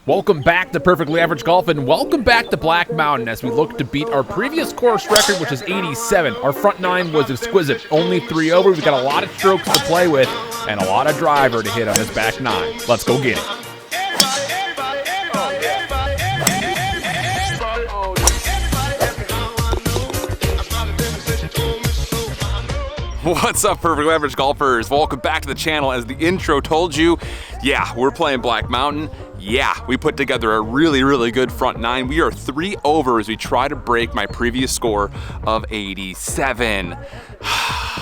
Welcome back to Perfectly Average Golf, and welcome back to Black Mountain as we look to beat our previous course record, which is 87. Our front nine was exquisite, only 3 over. We've got a lot of strokes to play with and a lot of driver to hit on this back nine. Let's go get it. What's up, Perfectly Average Golfers? Welcome back to the channel. As the intro told you, yeah, we're playing Black Mountain. Yeah, we put together a really good front nine. We are 3 over as we try to break my previous score of 87.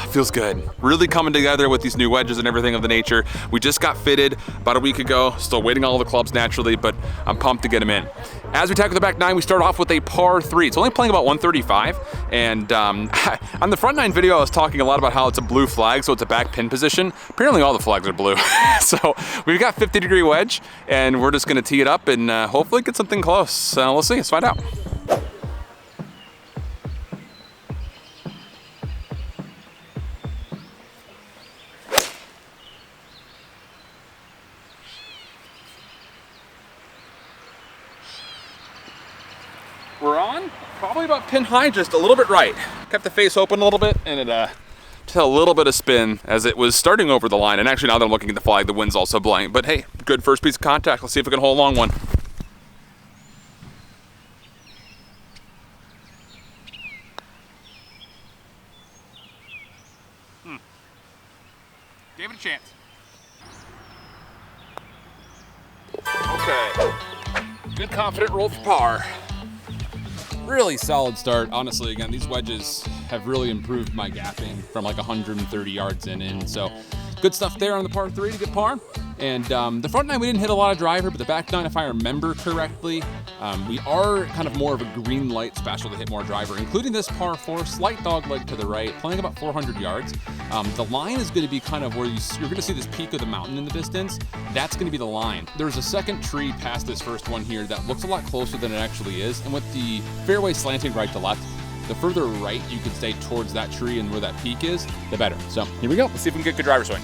Feels good. Really coming together with these new wedges and everything of the nature. We just got fitted about a week ago. Still waiting on all the clubs naturally, but I'm pumped to get them in. As we tackle the back nine, we start off with a par 3. It's only playing about 135. And on the front nine video, I was talking a lot about how it's a blue flag, so it's a back pin position. Apparently all the flags are blue. So we've got 50-degree wedge, and we're just gonna tee it up and hopefully get something close. We'll see, let's find out. We're on, probably about pin high, just a little bit right. Kept the face open a little bit, and it just had a little bit of spin as it was starting over the line. And actually, now that I'm looking at the flag, the wind's also blowing. But hey, good first piece of contact. Let's see if we can hold a long one. Gave it a chance. Okay. Good confident roll for par. Really solid start. Honestly, again, these wedges have really improved my gapping from like 130 yards in. So good stuff there on the par 3 to get par. And the front nine, we didn't hit a lot of driver, but the back nine, if I remember correctly, we are kind of more of a green light special to hit more driver, including this par 4, slight dog leg to the right, playing about 400 yards. The line is going to be kind of where you're going to see this peak of the mountain in the distance. That's going to be the line. There's a second tree past this first one here that looks a lot closer than it actually is. And with the fairway slanting right to left, the further right you can stay towards that tree and where that peak is, the better. So here we go. Let's see if we can get good driver swing.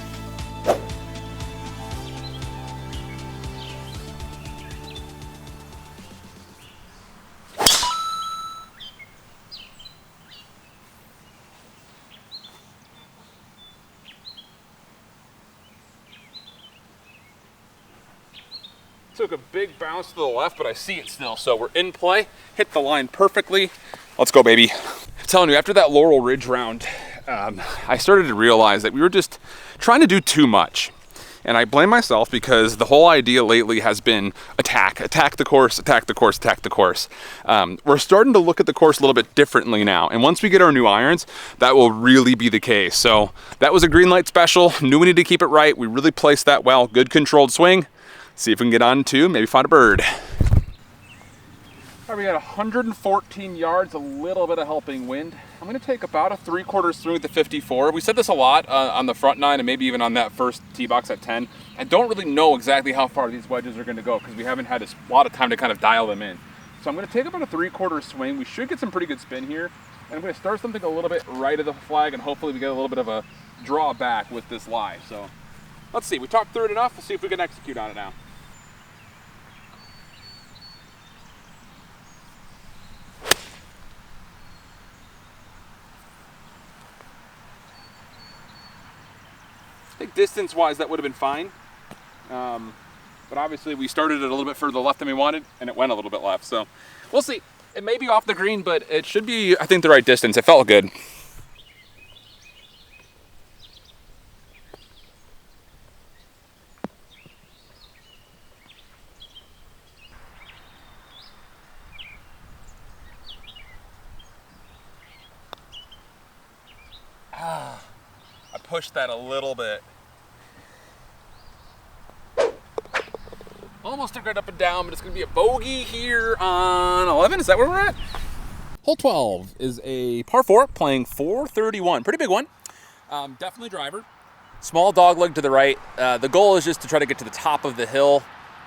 Took a big bounce to the left, but I see it still. So we're in play, hit the line perfectly. Let's go, baby. I'm telling you, after that Laurel Ridge round, I started to realize that we were just trying to do too much. And I blame myself because the whole idea lately has been attack the course, attack the course, attack the course. We're starting to look at the course a little bit differently now. And once we get our new irons, that will really be the case. So that was a green light special. Knew we needed to keep it right. We really placed that well. Good controlled swing. See if we can get on to maybe find a bird. All right, we got 114 yards, a little bit of helping wind. I'm gonna take about a 3/4 swing with the 54. We said this a lot on the front nine and maybe even on that first tee box at 10. I don't really know exactly how far these wedges are gonna go because we haven't had a lot of time to kind of dial them in. So I'm gonna take about a 3/4 swing. We should get some pretty good spin here. And I'm gonna start something a little bit right of the flag and hopefully we get a little bit of a draw back with this lie. So let's see, we talked through it enough. Let's see if we can execute on it now. I think distance-wise that would have been fine, but obviously we started it a little bit further left than we wanted, and it went a little bit left, so we'll see. It may be off the green, but it should be, I think, the right distance. It felt good. I pushed that a little bit. Almost took it up and down, but it's gonna be a bogey here on 11. Is that where we're at? Hole 12 is a par 4, playing 431. Pretty big one. Definitely driver. Small dog leg to the right. The goal is just to try to get to the top of the hill,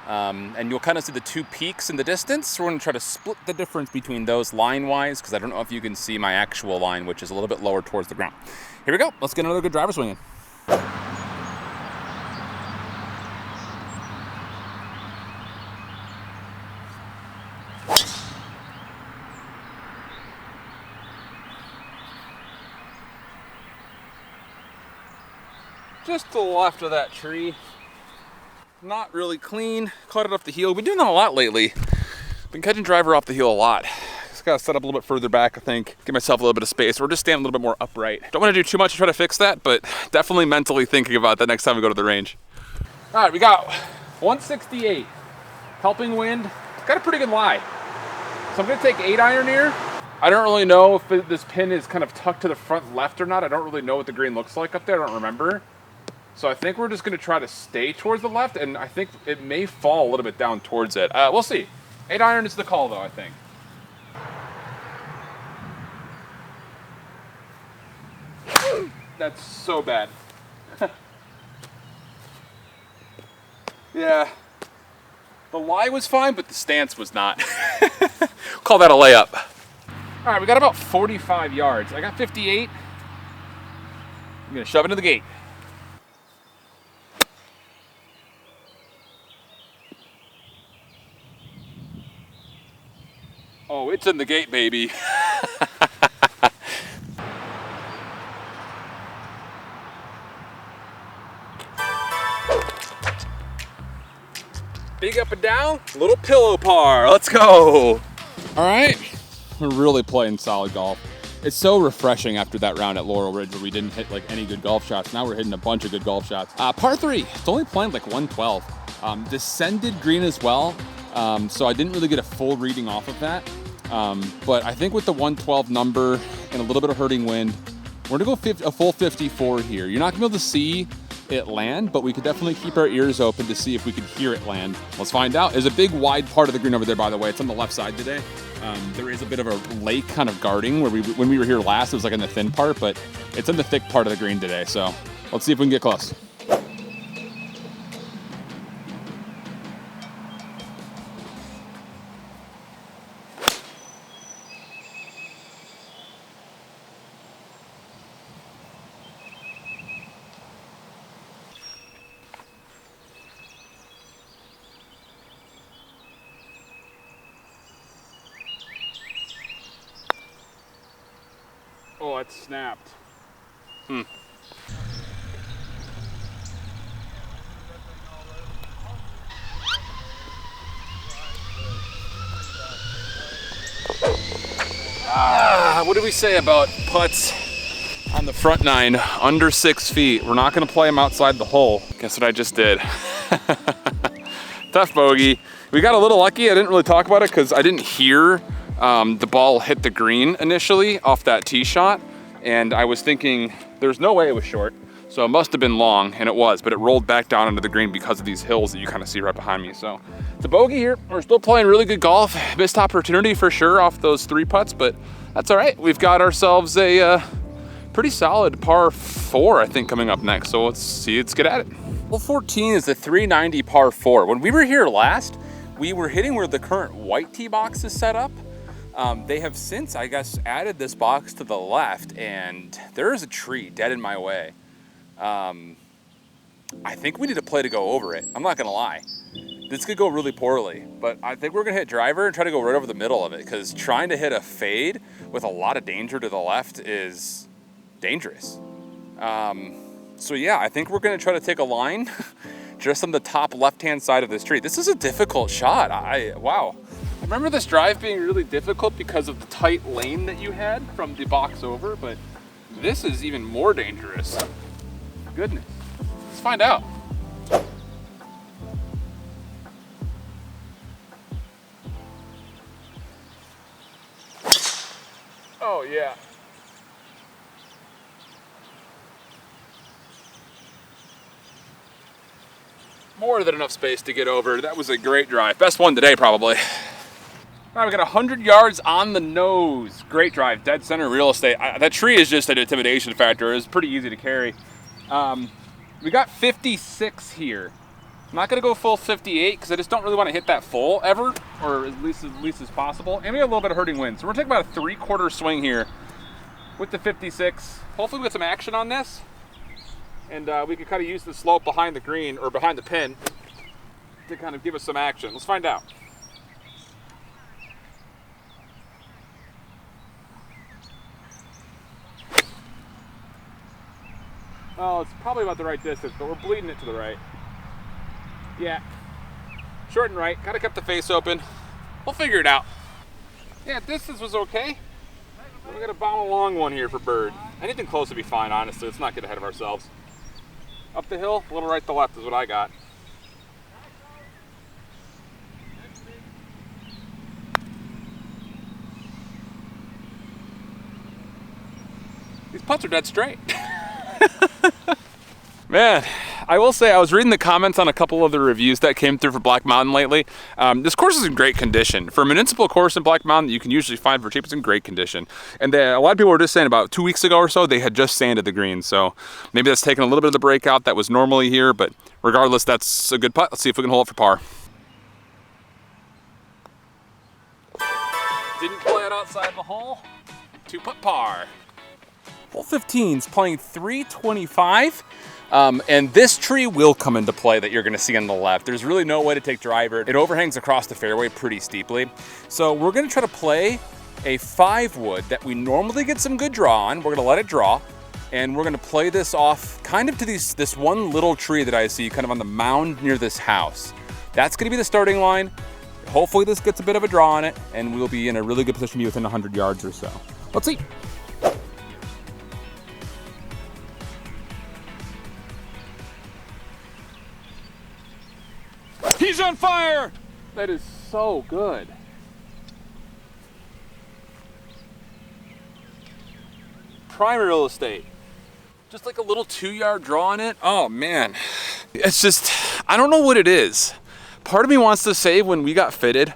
and you'll kind of see the 2 peaks in the distance. We're gonna try to split the difference between those line-wise, because I don't know if you can see my actual line, which is a little bit lower towards the ground. Here we go. Let's get another good driver swing in. just to the left of that tree. Not really clean. Caught it off the heel. Been doing that a lot lately. Been catching driver off the heel a lot. Just gotta set up a little bit further back, I think. Give myself a little bit of space, or just stand a little bit more upright. Don't want to do too much to try to fix that, but definitely mentally thinking about that next time we go to the range. All right, we got 168. Helping wind. Got a pretty good lie. So I'm gonna take 8-iron here. I don't really know if this pin is kind of tucked to the front left or not. I don't really know what the green looks like up there. I don't remember. So I think we're just gonna try to stay towards the left, and I think it may fall a little bit down towards it. We'll see. 8-iron is the call though, I think. That's so bad. Yeah. The lie was fine, but the stance was not. Call that a layup. All right, we got about 45 yards. I got 58. I'm gonna shove it into the gate. Oh, it's in the gate, baby. Big up and down, little pillow par. Let's go. All right, we're really playing solid golf. It's so refreshing after that round at Laurel Ridge where we didn't hit like any good golf shots. Now we're hitting a bunch of good golf shots. Par 3, it's only playing like 112. Descended green as well, so I didn't really get a full reading off of that. But I think with the 112 number and a little bit of hurting wind, we're gonna go a full 54 here. You're not gonna be able to see it land, but we could definitely keep our ears open to see if we could hear it land. Let's find out. There's a big wide part of the green over there, by the way. It's on the left side today. There is a bit of a lake kind of guarding where when we were here last, it was like in the thin part, but it's in the thick part of the green today. So let's see if we can get close. Oh, it snapped. What do we say about putts on the front 9 under 6 feet? We're not gonna play them outside the hole. Guess what I just did? Tough bogey. We got a little lucky. I didn't really talk about it because I didn't hear the ball hit the green initially off that tee shot. And I was thinking there's no way it was short. So it must have been long, and it was, but it rolled back down into the green because of these hills that you kind of see right behind me. So it's a bogey here. We're still playing really good golf. Missed opportunity for sure off those 3 putts, but that's all right. We've got ourselves a pretty solid par 4, I think, coming up next. So let's get at it. Hole 14 is the 390 par 4. When we were here last, we were hitting where the current white tee box is set up. They have since, I guess, added this box to the left, and there is a tree dead in my way. I think we need a play to go over it. I'm not gonna lie. This could go really poorly, but I think we're gonna hit driver and try to go right over the middle of it, because trying to hit a fade with a lot of danger to the left is dangerous. So yeah, I think we're gonna try to take a line just on the top left-hand side of this tree. This is a difficult shot. Wow. I remember this drive being really difficult because of the tight lane that you had from the box over, but this is even more dangerous. Goodness. Let's find out. Oh yeah. More than enough space to get over. That was a great drive. Best one today, probably. All right, we got 100 yards on the nose. Great drive, dead center real estate. That tree is just an intimidation factor. It was pretty easy to carry. We got 56 here. I'm not gonna go full 58 because I just don't really want to hit that full ever, or at least as possible. And we have a little bit of hurting wind, so we're taking about a 3/4 swing here with the 56. Hopefully we get some action on this, and we can kind of use the slope behind the green or behind the pin to kind of give us some action. Let's find out. Oh, it's probably about the right distance, but we're bleeding it to the right. Yeah. Short and right. Gotta keep the face open. We'll figure it out. Yeah, distance was okay. We got a bomb a long one here for bird. Anything close would be fine, honestly. Let's not get ahead of ourselves. Up the hill, a little right to left is what I got. These putts are dead straight. Man, I will say I was reading the comments on a couple of the reviews that came through for Black Mountain lately. This course is in great condition. For a municipal course in Black Mountain that you can usually find for cheap, it's in great condition. And a lot of people were just saying about 2 weeks ago or so, they had just sanded the green. So maybe that's taken a little bit of the breakout that was normally here, but regardless, that's a good putt. Let's see if we can hold it for par. Didn't play it outside the hole. 2-putt par. Hole 15 is playing 325. And this tree will come into play that you're gonna see on the left. There's really no way to take driver. It overhangs across the fairway pretty steeply. So we're gonna try to play a 5-wood that we normally get some good draw on. We're gonna let it draw, and we're gonna play this off kind of to this one little tree that I see kind of on the mound near this house. That's gonna be the starting line. Hopefully this gets a bit of a draw on it, and we'll be in a really good position to be within 100 yards or so. Let's see. He's on fire! That is so good. Prime real estate. Just like a little 2-yard draw on it. Oh man. It's just, I don't know what it is. Part of me wants to say when we got fitted,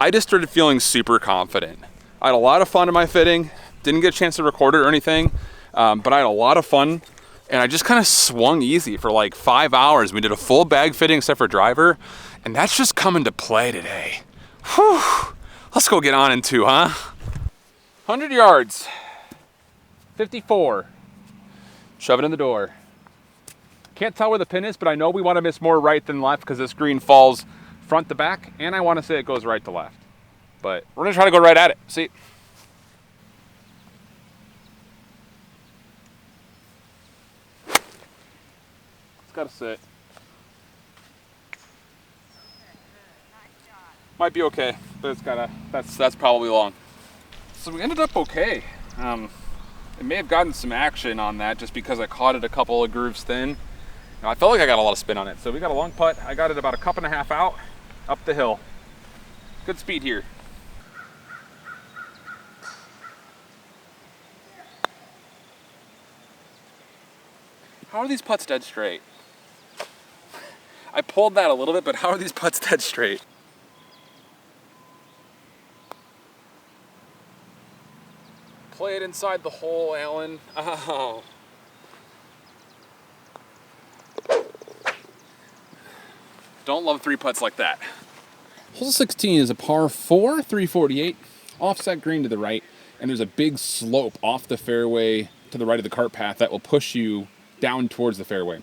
I just started feeling super confident. I had a lot of fun in my fitting. Didn't get a chance to record it or anything, but I had a lot of fun. And I just kind of swung easy for like 5 hours. We did a full bag fitting except for driver. And that's just come into play today. Whew. Let's go get on in 2, huh? 100 yards. 54. Shove it in the door. Can't tell where the pin is, but I know we want to miss more right than left because this green falls front to back. And I want to say it goes right to left. But we're going to try to go right at it. See? Gotta sit. Might be okay, but it's gotta. That's probably long. So we ended up okay. It may have gotten some action on that just because I caught it a couple of grooves thin. Now, I felt like I got a lot of spin on it. So we got a long putt. I got it about a 1.5 cups out, up the hill. Good speed here. How are these putts dead straight? I pulled that a little bit, but how are these putts dead straight? Play it inside the hole, Alan. Oh. Don't love 3 putts like that. Hole 16 is a par 4, 348, offset green to the right, and there's a big slope off the fairway to the right of the cart path that will push you down towards the fairway.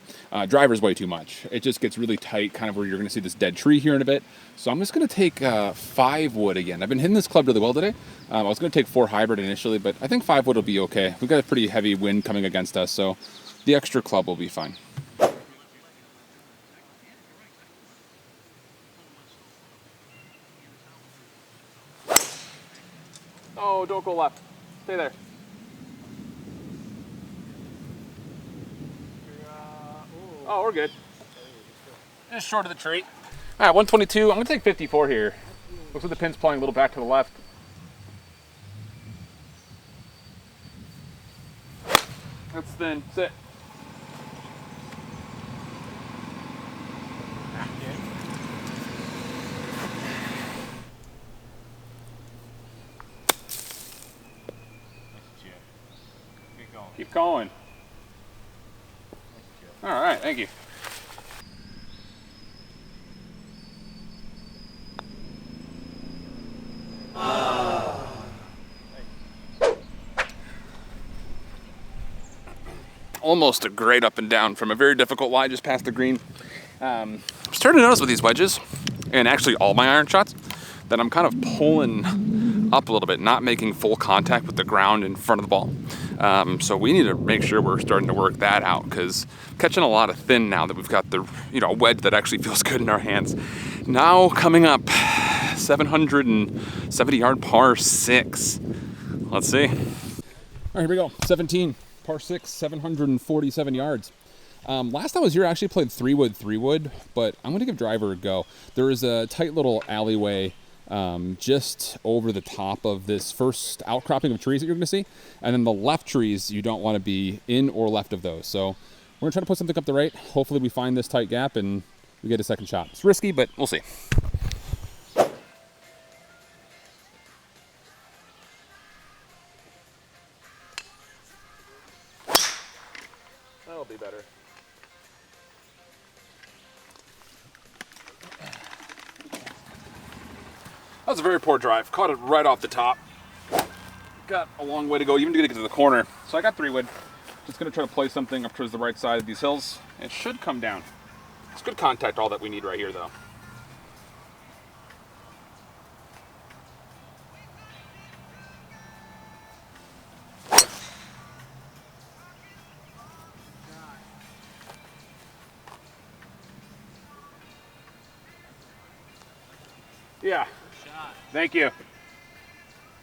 Driver's way too much. It just gets really tight, kind of where you're going to see this dead tree here in a bit. So I'm just going to take 5-wood again. I've been hitting this club really well today. I was going to take 4 hybrid initially, but I think 5-wood will be okay. We've got a pretty heavy wind coming against us, so the extra club will be fine. Oh, don't go left. Stay there. Oh, we're good. Just short of the tree. All right, 122. I'm gonna take 54 here. Looks like the pin's playing a little back to the left. That's thin. Sit. Keep going. All right, thank you. Almost a great up and down from a very difficult lie just past the green. I'm starting to notice with these wedges, and actually all my iron shots, that I'm kind of pulling up a little bit, not making full contact with the ground in front of the ball. So we need to make sure we're starting to work that out, because catching a lot of thin now that we've got the wedge that actually feels good in our hands. Now coming up, 770 yard par 6. Let's see. All right, here we go. 17 par 6, 747 yards. Last time I was here, I actually played 3-wood, but I'm gonna give driver a go. There is a tight little alleyway just over the top of this first outcropping of trees that you're gonna see. And then the left trees, you don't wanna be in or left of those. So we're gonna try to put something up the right. Hopefully we find this tight gap and we get a second shot. It's risky, but we'll see. That'll be better. That was a very poor drive. Caught it right off the top. Got a long way to go, even to get to the corner. So I got 3-wood. Just gonna try to play something up towards the right side of these hills. It should come down. It's good contact, all that we need right here though. Yeah. Thank you.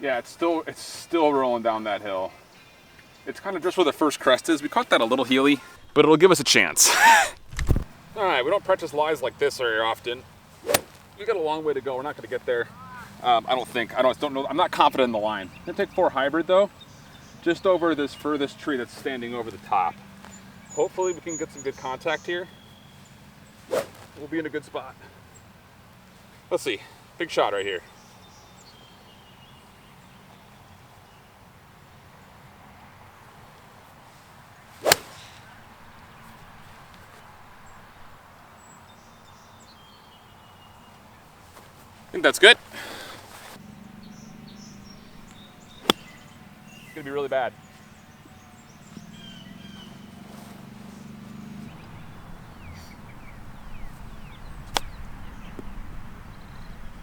Yeah, it's still rolling down that hill. It's kind of just where the first crest is. We caught that a little heely, but it'll give us a chance. All right, we don't practice lies like this very often. We got a long way to go. We're not going to get there. I don't know. I'm not confident in the line. I'm gonna take 4 hybrid though, just over this furthest tree that's standing over the top. Hopefully we can get some good contact here. We'll be in a good spot. Let's see. Big shot right here. I think that's good. It's gonna be really bad.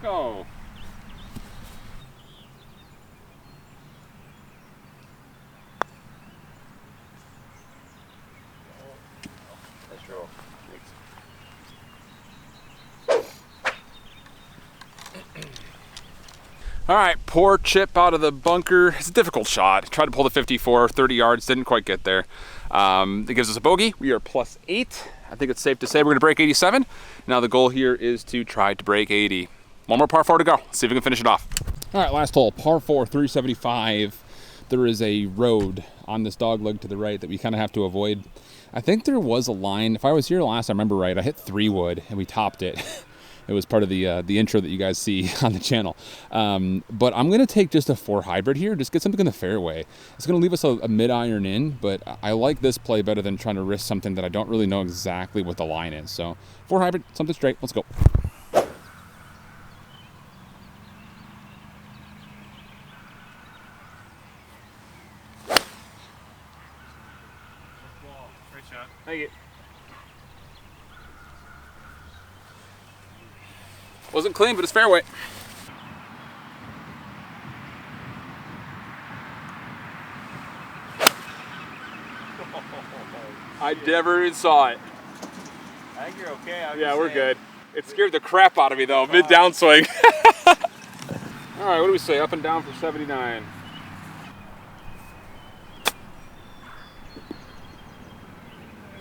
Go. That's true. All right, poor chip out of the bunker. It's a difficult shot. Tried to pull the 54, 30 yards, didn't quite get there. It gives us a bogey. We are +8. I think it's safe to say we're gonna break 87. Now the goal here is to try to break 80. One more par 4 to go. Let's see if we can finish it off. All right, last hole, par 4, 375. There is a road on this dog leg to the right that we kind of have to avoid. I think there was a line. If I was here last, I remember right, I hit 3-wood and we topped it. It was part of the intro that you guys see on the channel. But I'm gonna take just a 4 hybrid here, just get something in the fairway. It's gonna leave us a mid-iron in, but I like this play better than trying to risk something that I don't really know exactly what the line is. So 4 hybrid, something straight, let's go. Great shot. Thank you. Wasn't clean, but it's fairway. I never even saw it. I think you're okay. Yeah, we're good. It scared the crap out of me though, mid downswing. All right, what do we say? Up and down for 79.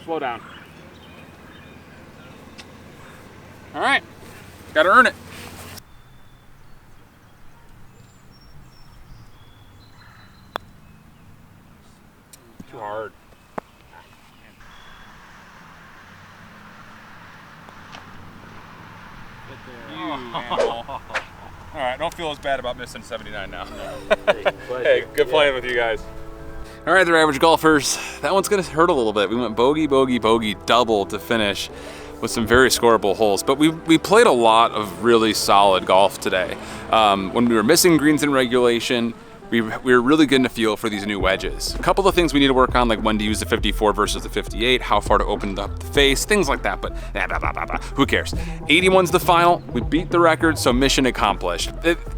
Slow down. All right. Gotta earn it. Too hard. All right, don't feel as bad about missing 79 now. Hey, good playing with you guys. All right, they're average golfers. That one's gonna hurt a little bit. We went bogey, bogey, bogey, double to finish with some very scoreable holes. But we played a lot of really solid golf today. When we were missing greens in regulation, we were really getting a feel for these new wedges. A couple of things we need to work on, like when to use the 54 versus the 58, how far to open up the face, things like that, but who cares? 81's the final. We beat the record, so mission accomplished.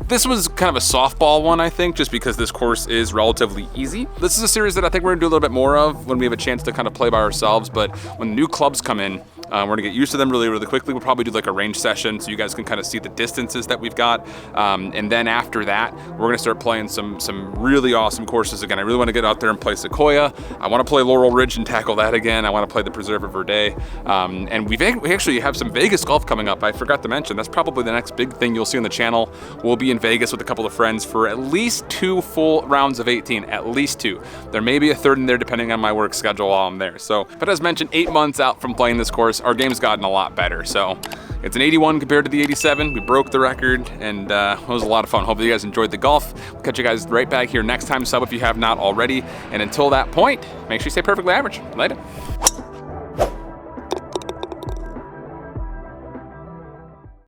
This was kind of a softball one, I think, just because this course is relatively easy. This is a series that I think we're gonna do a little bit more of when we have a chance to kind of play by ourselves, but when new clubs come in, we're gonna get used to them really, really quickly. We'll probably do like a range session so you guys can kind of see the distances that we've got. And then after that, we're gonna start playing some really awesome courses again. I really wanna get out there and play Sequoia. I wanna play Laurel Ridge and tackle that again. I wanna play the Preserve of Verde. And we actually have some Vegas golf coming up. I forgot to mention, that's probably the next big thing you'll see on the channel. We'll be in Vegas with a couple of friends for at least 2 full rounds of 18, at least 2. There may be a third in there depending on my work schedule while I'm there. So, but as mentioned, 8 months out from playing this course, our game's gotten a lot better. So it's an 81 compared to the 87. We broke the record, and it was a lot of fun. Hopefully you guys enjoyed the golf. We'll catch you guys right back here next time. Sub if you have not already. And until that point, make sure you stay perfectly average. Later.